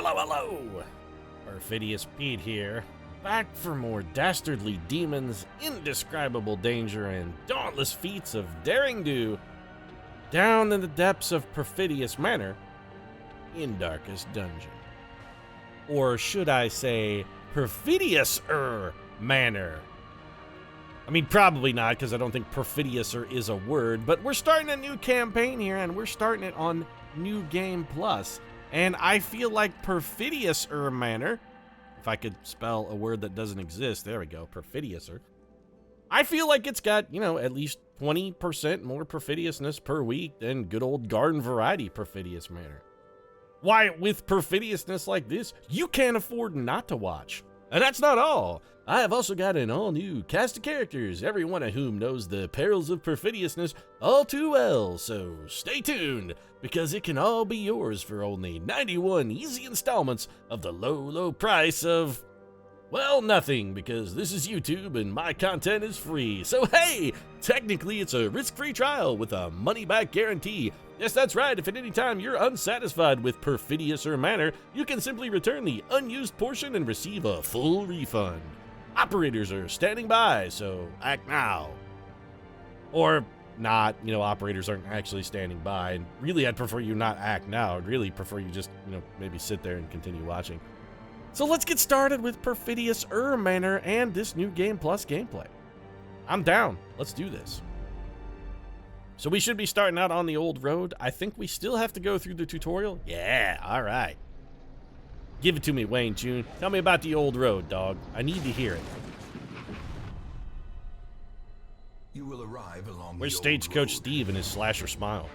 Hello, hello! Perfidious Pete here, back for more dastardly demons, indescribable danger, and dauntless feats of daring do, down in the depths of Perfidious Manor, in Darkest Dungeon. Or should I say, Perfidious Manor? I mean, probably not, because I don't think Perfidious is a word, but we're starting a new campaign here, and we're starting it on New Game Plus. And I feel like Perfidious Manor, if I could spell a word that doesn't exist, there we go, Perfidious. I feel like it's got, at least 20% more perfidiousness per week than good old garden variety Perfidious Manor. Why, with perfidiousness like this, you can't afford not to watch. And that's not all. I have also got an all-new cast of characters, every one of whom knows the perils of perfidiousness all too well, so stay tuned, because it can all be yours for only 91 easy installments of the low, low price of, well, nothing, because this is YouTube and my content is free. So hey, technically it's a risk-free trial with a money-back guarantee. Yes, that's right, if at any time you're unsatisfied with Perfidious Manor, you can simply return the unused portion and receive a full refund. Operators are standing by, so act now. Or not, operators aren't actually standing by, and really I'd prefer you not act now. I'd really prefer you just, maybe sit there and continue watching. So let's get started with Perfidious Manor and this new Game Plus gameplay. I'm down. Let's do this. So we should be starting out on the old road. I think we still have to go through the tutorial. Yeah, all right. Give it to me, Wayne June. Tell me about the old road, dog. I need to hear it. You will arrive along Where's the Stagecoach old road. Steve and his slasher smile?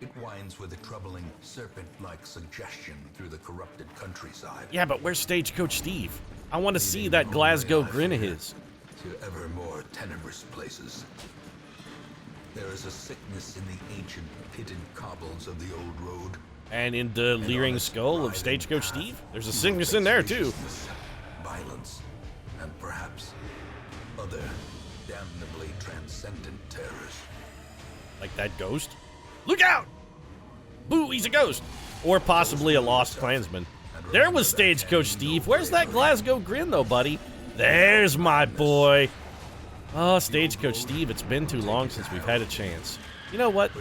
It winds with a troubling serpent-like suggestion through the corrupted countryside. Yeah, but where's Stagecoach Steve? I want to see that Glasgow grin of his. To ever more tenebrous places. There is a sickness in the ancient pitted cobbles of the old road. And in the leering skull of Stagecoach Steve, there's a sickness in there too. Violence, and perhaps other damnably transcendent terrors. Like that ghost? Look out! Boo, he's a ghost! Or possibly a lost Klansman. There was Stagecoach Steve. Where's that Glasgow grin though, buddy? There's my boy. Oh, Stagecoach Steve, it's been too long since we've had a chance. You know what?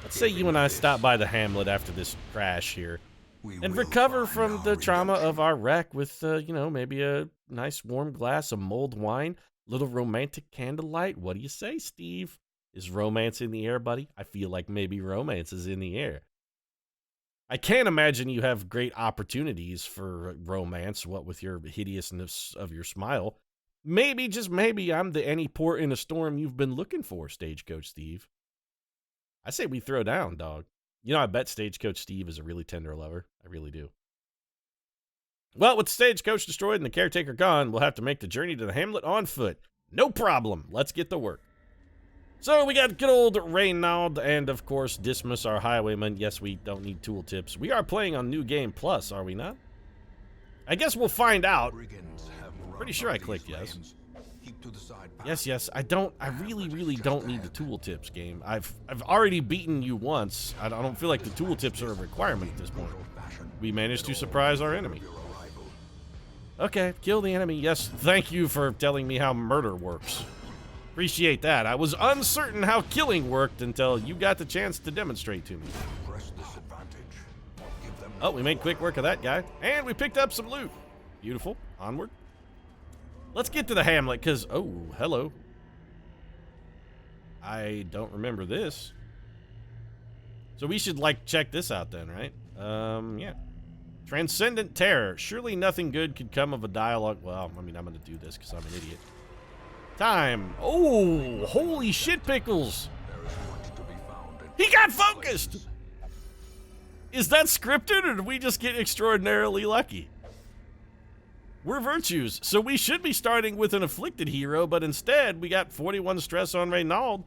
Let's say you and I stop by the Hamlet after this crash here and recover from the trauma of our wreck with, maybe a nice warm glass of mulled wine, little romantic candlelight. What do you say, Steve? Is romance in the air, buddy? I feel like maybe romance is in the air. I can't imagine you have great opportunities for romance, what with your hideousness of your smile. Maybe, just maybe, I'm the any port in a storm you've been looking for, Stagecoach Steve. I say we throw down, dog. I bet Stagecoach Steve is a really tender lover. I really do. Well, with the Stagecoach destroyed and the caretaker gone, we'll have to make the journey to the Hamlet on foot. No problem. Let's get to work. So we got good old Reynaud and, of course, Dismas, our highwayman. Yes, we don't need tooltips. We are playing on New Game Plus, are we not? I guess we'll find out. Pretty sure I clicked yes. Yes, I really don't need the tooltips, game. I've already beaten you once. I don't feel like the tooltips are a requirement at this point. We managed to surprise our enemy. Okay, kill the enemy. Yes, thank you for telling me how murder works. Appreciate that. I was uncertain how killing worked until you got the chance to demonstrate to me. Oh, we made quick work of that guy. And we picked up some loot. Beautiful. Onward. Let's get to the Hamlet, because, oh, hello. I don't remember this. So we should, check this out then, right? Yeah. Transcendent terror. Surely nothing good could come of a dialogue. Well, I mean, I'm going to do this because I'm an idiot. Time. Oh, holy shit pickles. He got focused. Is that scripted, or did we just get extraordinarily lucky? We're virtues, so we should be starting with an afflicted hero, but instead we got 41 stress on Reynaud.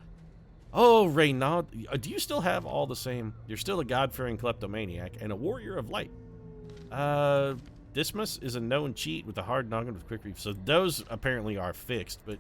Oh, Reynaud, do you still have all the same? You're still a God-fearing kleptomaniac and a warrior of light. Dismas is a known cheat with a hard noggin with quick reef, so those apparently are fixed, but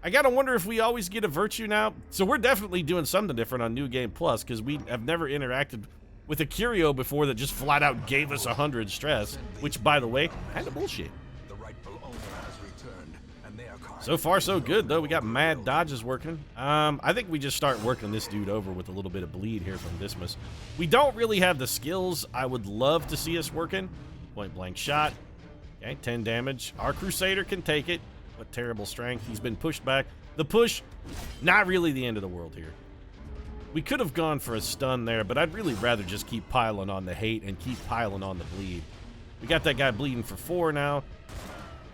I gotta wonder if we always get a virtue now. So we're definitely doing something different on New Game Plus, because we have never interacted with a curio before that just flat out gave us 100 stress, which, by the way, kind of bullshit. The rightful owner has returned, and they are So far, so good, though. We got mad dodges working. I think we just start working this dude over with a little bit of bleed here from Dismas. We don't really have the skills I would love to see us working. Point blank shot. Okay, 10 damage. Our Crusader can take it. What terrible strength. He's been pushed back. The push, not really the end of the world here. We could have gone for a stun there, but I'd really rather just keep piling on the hate and keep piling on the bleed. We got that guy bleeding for 4 now.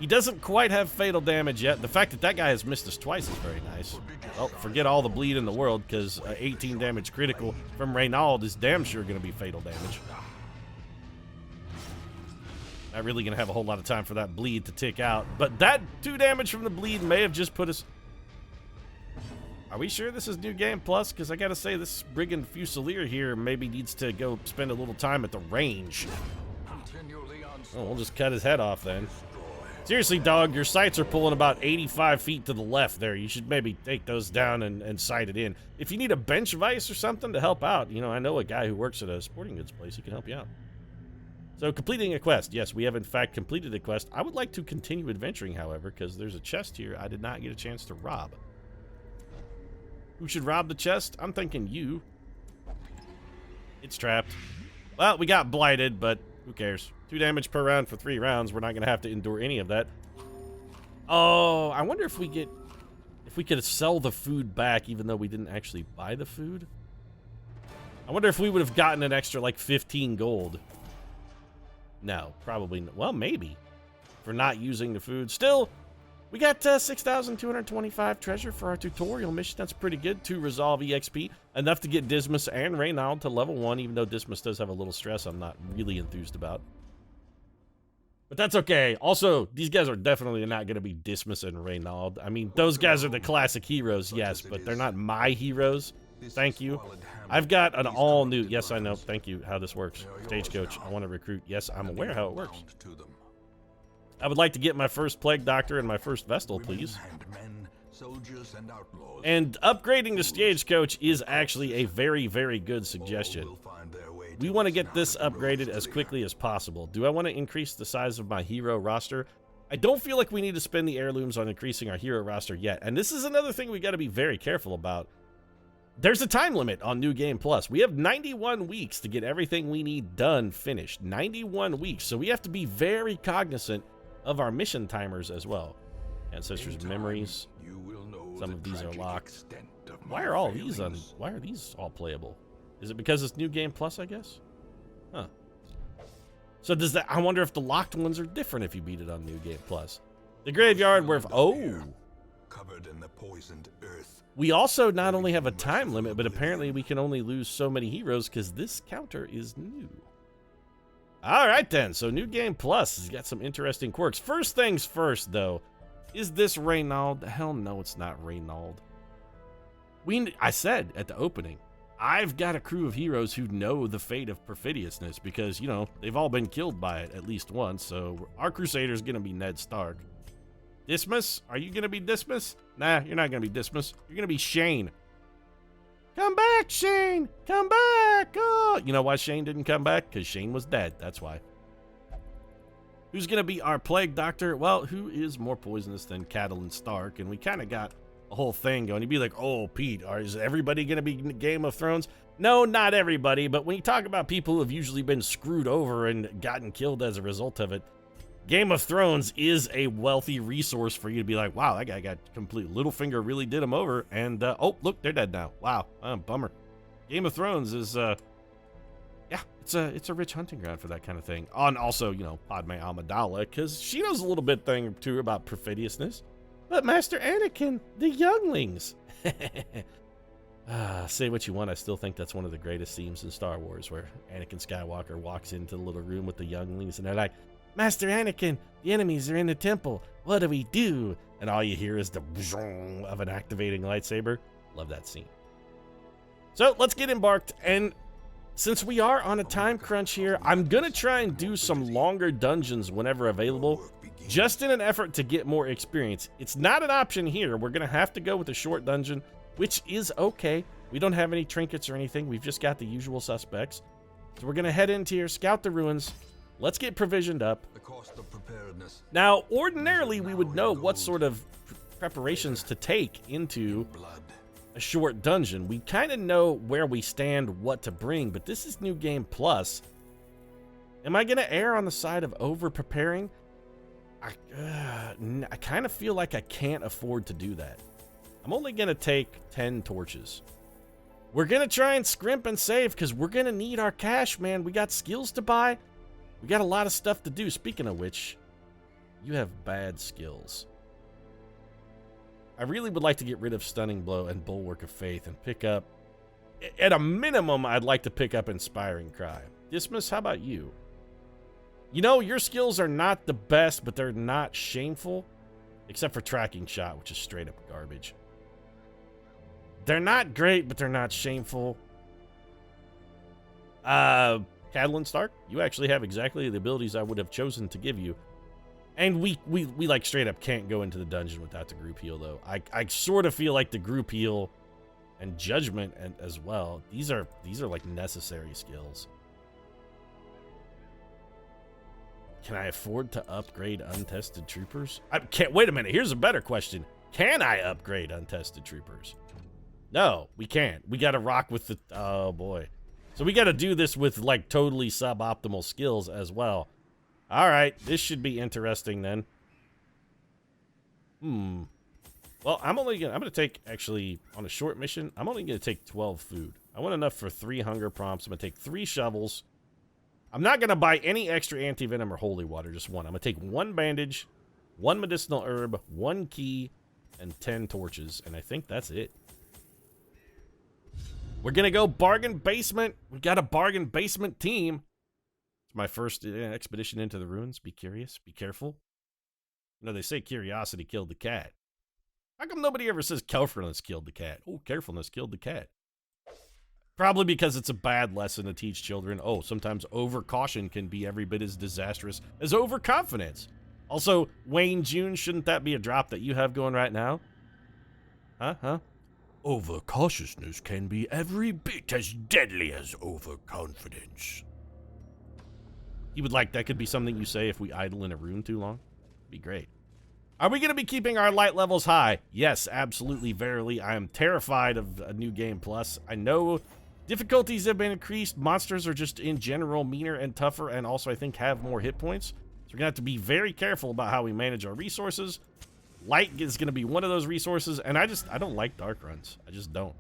He doesn't quite have fatal damage yet. The fact that that guy has missed us twice is very nice. Well, forget all the bleed in the world, because 18 damage critical from Reynald is damn sure going to be fatal damage. Not really going to have a whole lot of time for that bleed to tick out, but that 2 damage from the bleed may have just put us... Are we sure this is New Game Plus? Because I gotta say, this Brigand Fusilier here maybe needs to go spend a little time at the range. Oh, we'll just cut his head off then. Seriously, dog, your sights are pulling about 85 feet to the left there. You should maybe take those down and sight it in. If you need a bench vise or something to help out, you know, I know a guy who works at a sporting goods place. He can help you out. So, completing a quest. Yes, we have in fact completed a quest. I would like to continue adventuring, however, because there's a chest here I did not get a chance to rob. Who should rob the chest? I'm thinking you. It's trapped. Well, we got blighted, but who cares? 2 damage per round for 3 rounds. We're not going to have to endure any of that. Oh, I wonder if we could sell the food back even though we didn't actually buy the food. I wonder if we would have gotten an extra, like, 15 gold. No, probably not. Well, maybe. For not using the food. Still... We got 6,225 treasure for our tutorial mission. That's pretty good. 2 resolve EXP. Enough to get Dismas and Reynald to level 1, even though Dismas does have a little stress I'm not really enthused about. But that's okay. Also, these guys are definitely not going to be Dismas and Reynald. I mean, those guys are the classic heroes, yes, but they're not my heroes. Thank you. I've got an all-new... Yes, I know. Thank you. How this works. Stagecoach. I want to recruit. Yes, I'm aware how it works. I would like to get my first Plague Doctor and my first Vestal, please. And upgrading the Stagecoach is actually a very, very good suggestion. We want to get this upgraded as quickly as possible. Do I want to increase the size of my hero roster? I don't feel like we need to spend the heirlooms on increasing our hero roster yet. And this is another thing we got to be very careful about. There's a time limit on New Game Plus. We have 91 weeks to get everything we need done finished. 91 weeks. So we have to be very cognizant of our mission timers as well. Ancestors' memories. Some of these are locked. Why are all these why are these all playable? Is it because it's New Game Plus, I guess? Huh. So does that... I wonder if the locked ones are different if you beat it on New Game Plus. The graveyard where... Oh! Covered in the poisoned earth. We also not only have a time limit, but apparently we can only lose so many heroes because this counter is new. Alright then, so New Game Plus has got some interesting quirks. First things first, though. Is this Reynald? Hell no, it's not Reynald. I said at the opening, I've got a crew of heroes who know the fate of Perfidiousness because, you know, they've all been killed by it at least once, so our Crusader's gonna be Ned Stark. Dismas? Are you gonna be Dismas? Nah, you're not gonna be Dismas. You're gonna be Shane. Come back, Shane! Come back! Oh! You know why Shane didn't come back? Because Shane was dead. That's why. Who's going to be our Plague Doctor? Well, who is more poisonous than Catelyn Stark? And we kind of got a whole thing going. You'd be like, oh, Pete, is everybody going to be in Game of Thrones? No, not everybody. But when you talk about people who have usually been screwed over and gotten killed as a result of it, Game of Thrones is a wealthy resource for you to be like, wow, that guy got complete. Littlefinger really did him over. And, oh, look, they're dead now. Wow, bummer. Game of Thrones is, yeah, it's a rich hunting ground for that kind of thing. Oh, and also, you know, Padme Amidala, because she knows a little bit thing or two about perfidiousness. But Master Anakin, the younglings. Say what you want, I still think that's one of the greatest scenes in Star Wars, where Anakin Skywalker walks into the little room with the younglings, and they're like, Master Anakin, the enemies are in the temple. What do we do? And all you hear is the boom of an activating lightsaber. Love that scene. So let's get embarked. And since we are on a time crunch here, I'm going to try and do some longer dungeons whenever available, just in an effort to get more experience. It's not an option here. We're going to have to go with a short dungeon, which is okay. We don't have any trinkets or anything. We've just got the usual suspects. So we're going to head into here, scout the ruins. Let's get provisioned up. The cost of preparedness. Now, ordinarily, we would know what sort of preparations to take into Blood. a short dungeon. We kind of know where we stand, what to bring, but this is New Game Plus. Am I going to err on the side of over-preparing? I kind of feel like I can't afford to do that. I'm only going to take 10 torches. We're going to try and scrimp and save because we're going to need our cash, man. We got skills to buy. We got a lot of stuff to do. Speaking of which, you have bad skills. I really would like to get rid of Stunning Blow and Bulwark of Faith and pick up, at a minimum, I'd like to pick up Inspiring Cry. Dismas, how about you? You know, your skills are not the best, but they're not shameful. Except for Tracking Shot, which is straight up garbage. They're not great, but they're not shameful. Catelyn Stark, you actually have exactly the abilities I would have chosen to give you. And we like straight up can't go into the dungeon without the group heal, though. I sort of feel like the group heal and Judgment as well. These are like necessary skills. Can I afford to upgrade Untested Troopers? I can't. Wait a minute. Here's a better question. Can I upgrade Untested Troopers? No, we can't. We got to rock with the... Oh, boy. So we got to do this with, like, totally suboptimal skills as well. All right. This should be interesting, then. Well, I'm going to take, actually, on a short mission, I'm only going to take 12 food. I want enough for 3 hunger prompts. I'm going to take 3 shovels. I'm not going to buy any extra anti-venom or holy water, just one. I'm going to take 1 bandage, 1 medicinal herb, 1 key, and 10 torches. And I think that's it. We're going to go bargain basement. We got a bargain basement team. It's my first expedition into the ruins. Be curious. Be careful. You know, they say curiosity killed the cat. How come nobody ever says carefulness killed the cat? Oh, carefulness killed the cat. Probably because it's a bad lesson to teach children. Oh, sometimes overcaution can be every bit as disastrous as overconfidence. Also, Wayne June, shouldn't that be a drop that you have going right now? Huh? Overcautiousness can be every bit as deadly as overconfidence. You would like that could be something you say if we idle in a room too long? Be great. Are we going to be keeping our light levels high? Yes, absolutely, verily. I am terrified of a New Game Plus. I know difficulties have been increased. Monsters are just in general meaner and tougher, and also I think have more hit points. So we're going to have to be very careful about how we manage our resources. Light is going to be one of those resources, and I don't like dark runs. I just don't.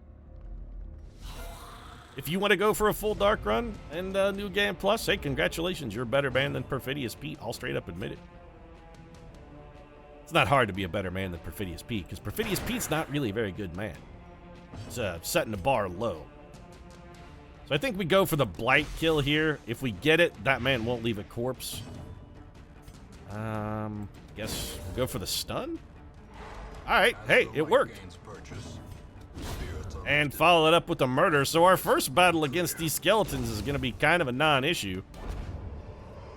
If you want to go for a full dark run and New Game Plus, hey, congratulations. You're a better man than Perfidious Pete. I'll straight up admit it. It's not hard to be a better man than Perfidious Pete, because Perfidious Pete's not really a very good man. He's setting the bar low. So I think we go for the blight kill here. If we get it, that man won't leave a corpse. Guess we'll go for the stun? Alright, hey, it worked. And follow it up with a murder. So our first battle against these skeletons is going to be kind of a non-issue.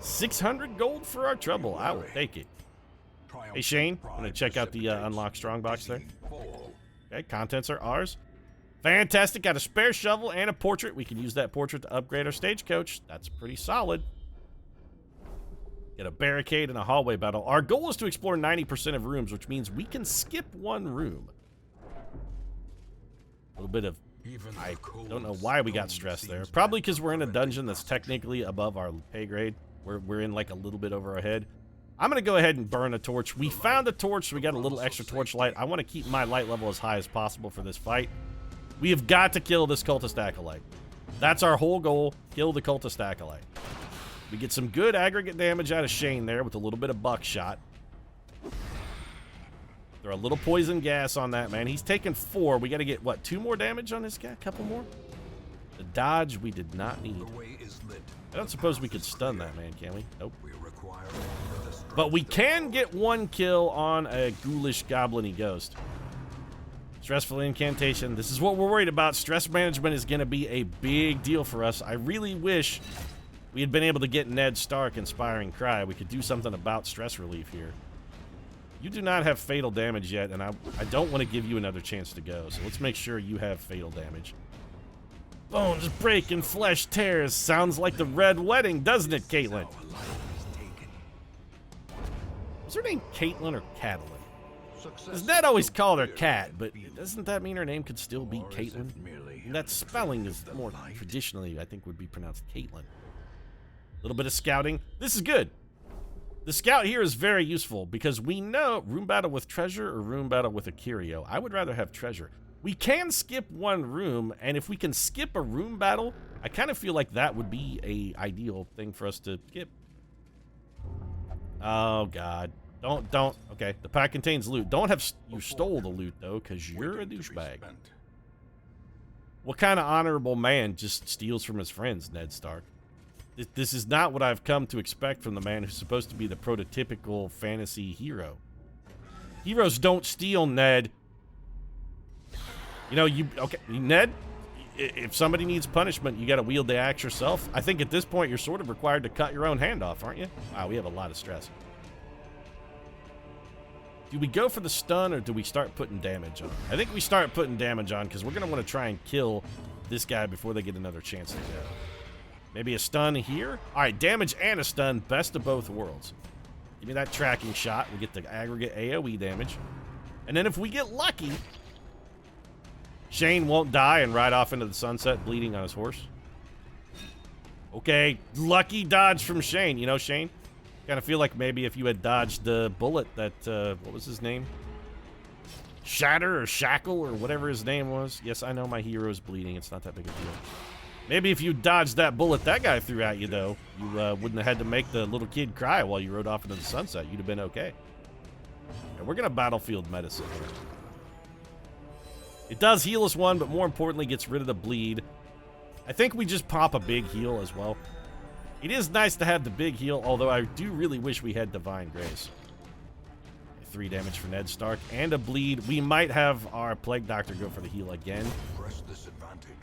600 gold for our trouble. I will take it. Hey, Shane, I'm going to check out the unlock strong box there. Okay, contents are ours. Fantastic. Got a spare shovel and a portrait. We can use that portrait to upgrade our stagecoach. That's pretty solid. Get a barricade and a hallway battle. Our goal is to explore 90% of rooms, which means we can skip 1 room. A little bit of... I don't know why we got stressed there. Probably because we're in a dungeon that's technically above our pay grade. We're in like a little bit over our head. I'm going to go ahead and burn a torch. We found a torch, so we got a little extra torch light. I want to keep my light level as high as possible for this fight. We have got to kill this cultist acolyte. That's our whole goal. Kill the cultist acolyte. We get some good aggregate damage out of Shane there with a little bit of buckshot. Throw a little poison gas on that, man. He's taken 4. We got to get, what, 2 more damage on this guy? A couple more? The dodge we did not need. I don't suppose we could stun that man, can we? Nope. But we can get 1 kill on a ghoulish goblin-y ghost. Stressful incantation. This is what we're worried about. Stress management is going to be a big deal for us. I really wish we had been able to get Ned Stark Inspiring Cry. We could do something about stress relief here. You do not have fatal damage yet, and I don't want to give you another chance to go. So let's make sure you have fatal damage. Bones break and flesh tears. Sounds like the Red Wedding, doesn't it, Caitlin? Is her name Caitlin or Catelyn? Because Ned always called her Cat, but doesn't that mean her name could still be Caitlin? And that spelling is more traditionally, I think, would be pronounced Caitlin. A little bit of scouting. This is good. The scout here is very useful because we know room battle with treasure or room battle with a curio. I would rather have treasure. We can skip one room, and if we can skip a room battle, I kind of feel like that would be a ideal thing for us to skip. Oh, God. Don't. Okay, the pack contains loot. Don't have you stole the loot, though, because you're a douchebag. What kind of honorable man just steals from his friends, Ned Stark? This is not what I've come to expect from the man who's supposed to be the prototypical fantasy hero. Heroes don't steal, Ned. You know, okay, Ned, if somebody needs punishment, you got to wield the axe yourself. I think at this point, you're sort of required to cut your own hand off, aren't you? Wow, we have a lot of stress. Do we go for the stun, or do we start putting damage on? I think we start putting damage on, because we're going to want to try and kill this guy before they get another chance to go. Maybe a stun here? All right, damage and a stun, best of both worlds. Give me that tracking shot. We get the aggregate AoE damage. And then if we get lucky, Shane won't die and ride off into the sunset bleeding on his horse. Okay, lucky dodge from Shane. You know, Shane? Kind of feel like maybe if you had dodged the bullet that, what was his name? Shatter or Shackle or whatever his name was. Yes, I know my hero is bleeding. It's not that big a deal. Maybe if you dodged that bullet that guy threw at you, though, you wouldn't have had to make the little kid cry while you rode off into the sunset. You'd have been okay. And we're going to battlefield medicine here. It does heal us one, but more importantly, gets rid of the bleed. I think we just pop a big heal as well. It is nice to have the big heal, although I do really wish we had Divine Grace. 3 damage for Ned Stark and a bleed. We might have our Plague Doctor go for the heal again.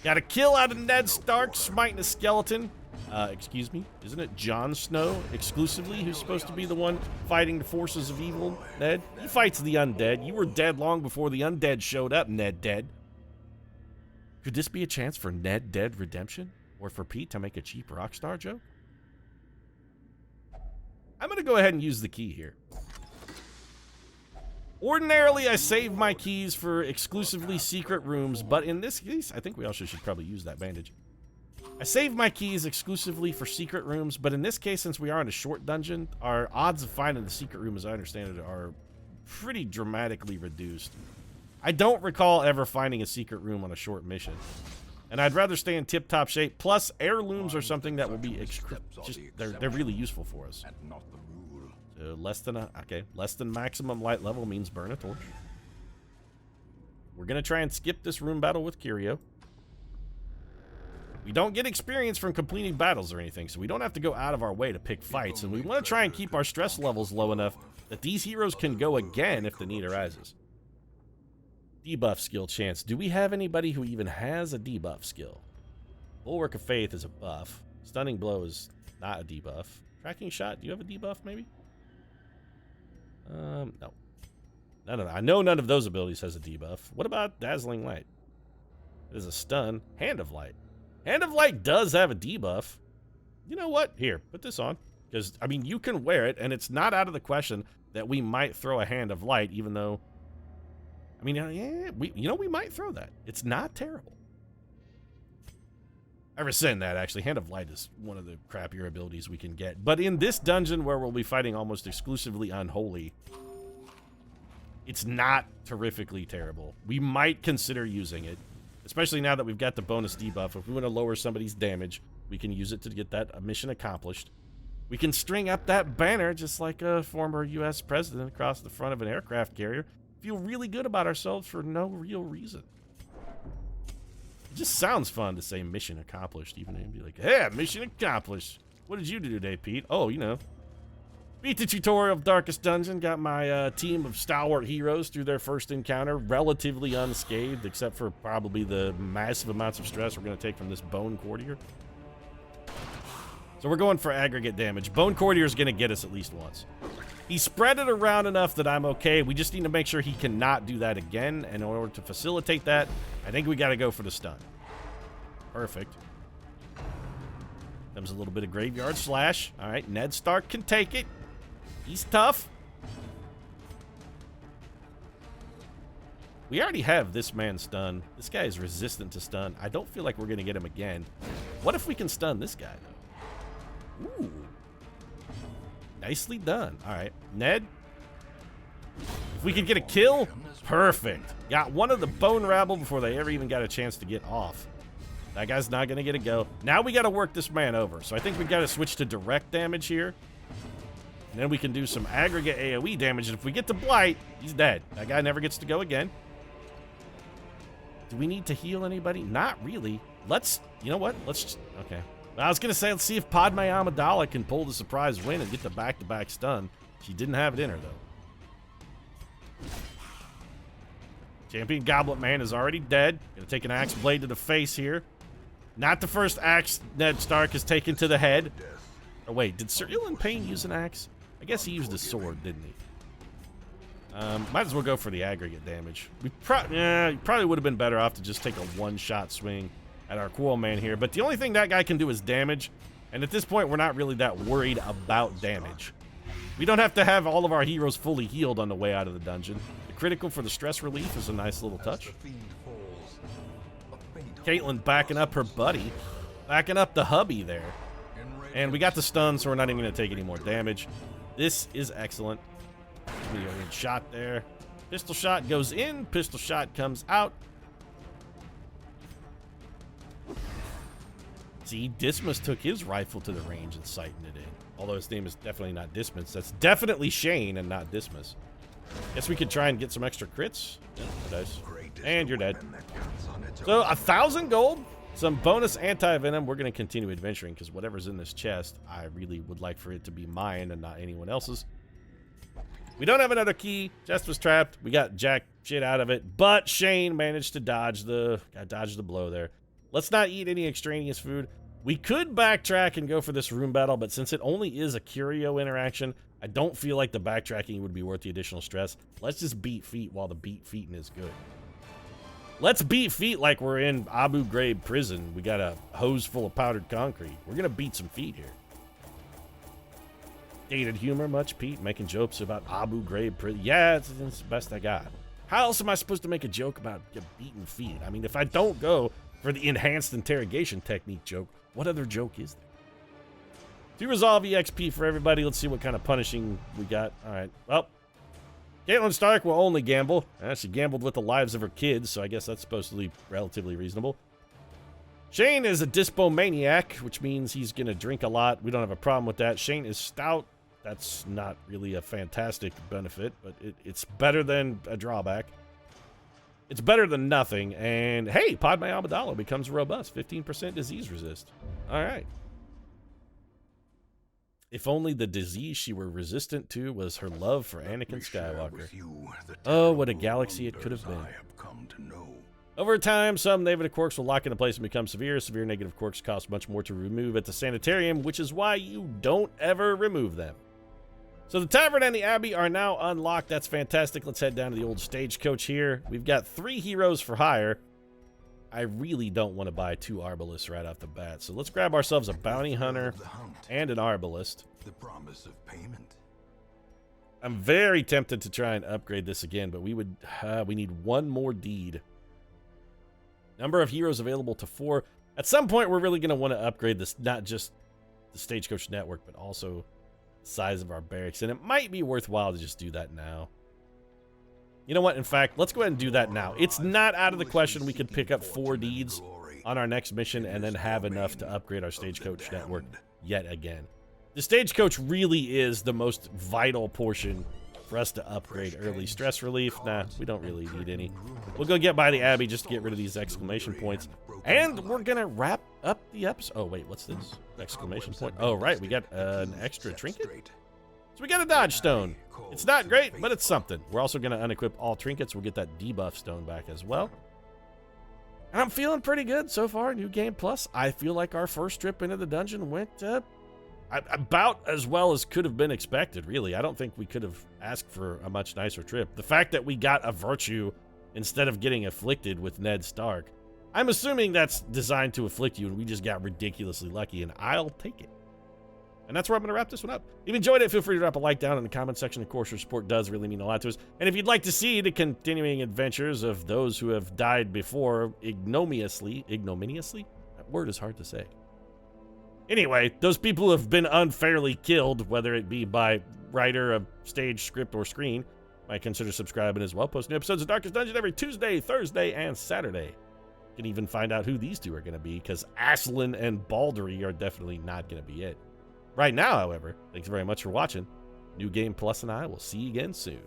Got a kill out of Ned Stark, smiting a skeleton. Excuse me, isn't it Jon Snow exclusively who's supposed to be the one fighting the forces of evil, Ned? He fights the undead. You were dead long before the undead showed up, Ned Dead. Could this be a chance for Ned Dead redemption? Or for Pete to make a cheap Rockstar joke? I'm going to go ahead and use the key here. Ordinarily, I save my keys for exclusively secret rooms, but in this case, I think we also should probably use that bandage. I save my keys exclusively for secret rooms, but in this case, since we are in a short dungeon, our odds of finding the secret room, as I understand it, are pretty dramatically reduced. I don't recall ever finding a secret room on a short mission. And I'd rather stay in tip-top shape. Plus, heirlooms are something that will be they're really useful for us. So less than maximum light level means burn a torch. We're gonna try and skip this room battle with Curio. We don't get experience from completing battles or anything, so we don't have to go out of our way to pick fights, and we want to try and keep our stress levels low enough that these heroes can go again if the need arises. Debuff skill chance. Do we have anybody who even has a debuff skill? Bulwark of Faith is a buff. Stunning Blow is not a debuff. Tracking Shot, do you have a debuff maybe? No. None of that. I know none of those abilities has a debuff. What about Dazzling Light? It is a stun. Hand of Light. Hand of Light does have a debuff. You know what? Here, put this on. Because, I mean, you can wear it, and it's not out of the question that we might throw a Hand of Light, even though... I mean, yeah, we might throw that. It's not terrible. I rescind that, actually. Hand of Light is one of the crappier abilities we can get. But in this dungeon where we'll be fighting almost exclusively Unholy, it's not terrifically terrible. We might consider using it, especially now that we've got the bonus debuff. If we want to lower somebody's damage, we can use it to get that mission accomplished. We can string up that banner just like a former U.S. president across the front of an aircraft carrier. Feel really good about ourselves for no real reason. It just sounds fun to say mission accomplished, even and be like, hey, mission accomplished. What did you do today, Pete? Oh, you know. Beat the tutorial of Darkest Dungeon. Got my team of stalwart heroes through their first encounter relatively unscathed, except for probably the massive amounts of stress we're going to take from this Bone Courtier. So we're going for aggregate damage. Bone Courtier is going to get us at least once. He spread it around enough that I'm okay. We just need to make sure he cannot do that again. And in order to facilitate that, I think we got to go for the stun. Perfect. Comes a little bit of graveyard slash. All right, Ned Stark can take it. He's tough. We already have this man stunned. This guy is resistant to stun. I don't feel like we're going to get him again. What if we can stun this guy, though? Ooh. Nicely done. All right, Ned. If we could get a kill, perfect. Got one of the bone rabble before they ever even got a chance to get off. That guy's not going to get a go. Now we got to work this man over. So I think we got to switch to direct damage here. And then we can do some aggregate AoE damage. And if we get to Blight, he's dead. That guy never gets to go again. Do we need to heal anybody? Not really. Let's, you know what? Let's just, okay. I was going to say, let's see if Padme Amidala can pull the surprise win and get the back-to-back stun. She didn't have it in her, though. Champion Goblet Man is already dead. Going to take an axe blade to the face here. Not the first axe Ned Stark has taken to the head. Oh, wait. Did Sir Ilan Payne use an axe? I guess he used a sword, didn't he? Might as well go for the aggregate damage. We probably would have been better off to just take a one-shot swing at our Quarrel Man here. But the only thing that guy can do is damage. And at this point, we're not really that worried about damage. We don't have to have all of our heroes fully healed on the way out of the dungeon. The critical for the stress relief is a nice little touch. Caitlyn backing up her buddy. Backing up the hubby there. And we got the stun, so we're not even going to take any more damage. This is excellent. We got a good shot there. Pistol shot goes in. Pistol shot comes out. See, Dismas took his rifle to the range and sighting it in. Although his name is definitely not Dismas. That's definitely Shane and not Dismas. Guess we could try and get some extra crits. Yeah, nice. And you're dead. So 1,000 gold. Some bonus anti-venom. We're going to continue adventuring because whatever's in this chest, I really would like for it to be mine and not anyone else's. We don't have another key. Chest was trapped. We got jack shit out of it. But Shane managed to dodge the blow there. Let's not eat any extraneous food. We could backtrack and go for this room battle, but since it only is a curio interaction, I don't feel like the backtracking would be worth the additional stress. Let's just beat feet while the beat feeting is good. Let's beat feet like we're in Abu Ghraib prison. We got a hose full of powdered concrete. We're going to beat some feet here. Dated humor much, Pete? Making jokes about Abu Ghraib prison? Yeah, it's the best I got. How else am I supposed to make a joke about beating feet? I mean, if I don't go for the enhanced interrogation technique joke, what other joke is there? To resolve EXP for everybody, let's see what kind of punishing we got. All right, well, Caitlyn Stark will only gamble. She gambled with the lives of her kids, so I guess that's supposed to be relatively reasonable. Shane is a dyspomaniac, which means he's going to drink a lot. We don't have a problem with that. Shane is stout. That's not really a fantastic benefit, but it's better than a drawback. It's better than nothing. And hey, Padme Amidala becomes robust. 15% disease resist. All right. If only the disease she were resistant to was her love for Anakin Skywalker. Oh, what a galaxy it could have been. Over time, some negative quirks will lock into place and become severe. Severe negative quirks cost much more to remove at the sanitarium, which is why you don't ever remove them. So the Tavern and the Abbey are now unlocked. That's fantastic. Let's head down to the old stagecoach here. We've got 3 heroes for hire. I really don't want to buy 2 Arbalists right off the bat. So let's grab ourselves a Bounty Hunter and an Arbalist. The promise of payment. I'm very tempted to try and upgrade this again, but we need 1 more deed. Number of heroes available to 4. At some point, we're really going to want to upgrade this, not just the Stagecoach network, but also the size of our barracks. And it might be worthwhile to just do that now. You know what? In fact, let's go ahead and do that now. It's not out of the question we could pick up 4 deeds on our next mission and then have enough to upgrade our Stagecoach network yet again. The Stagecoach really is the most vital portion for us to upgrade early. Stress relief, nah, we don't really need any. We'll go get by the Abbey just to get rid of these exclamation points. And we're gonna wrap up the episode. Oh, wait, what's this? Exclamation point. Oh, right, we got an extra trinket? So we got a dodge stone. It's not great, but it's something. We're also gonna unequip all trinkets. We'll get that debuff stone back as well. And I'm feeling pretty good so far. New Game Plus. I feel like our first trip into the dungeon went about as well as could have been expected, really. I don't think we could have asked for a much nicer trip. The fact that we got a virtue instead of getting afflicted with Ned Stark, I'm assuming that's designed to afflict you, and we just got ridiculously lucky, and I'll take it. And that's where I'm going to wrap this one up. If you enjoyed it, feel free to drop a like down in the comment section. Of course, your support does really mean a lot to us. And if you'd like to see the continuing adventures of those who have died before ignominiously, that word is hard to say. Anyway, those people who have been unfairly killed, whether it be by writer of stage, script, or screen, might consider subscribing as well. Post new episodes of Darkest Dungeon every Tuesday, Thursday, and Saturday. You can even find out who these two are going to be, because Aslan and Baldery are definitely not going to be it. Right now, however, thanks very much for watching. New Game Plus and I will see you again soon.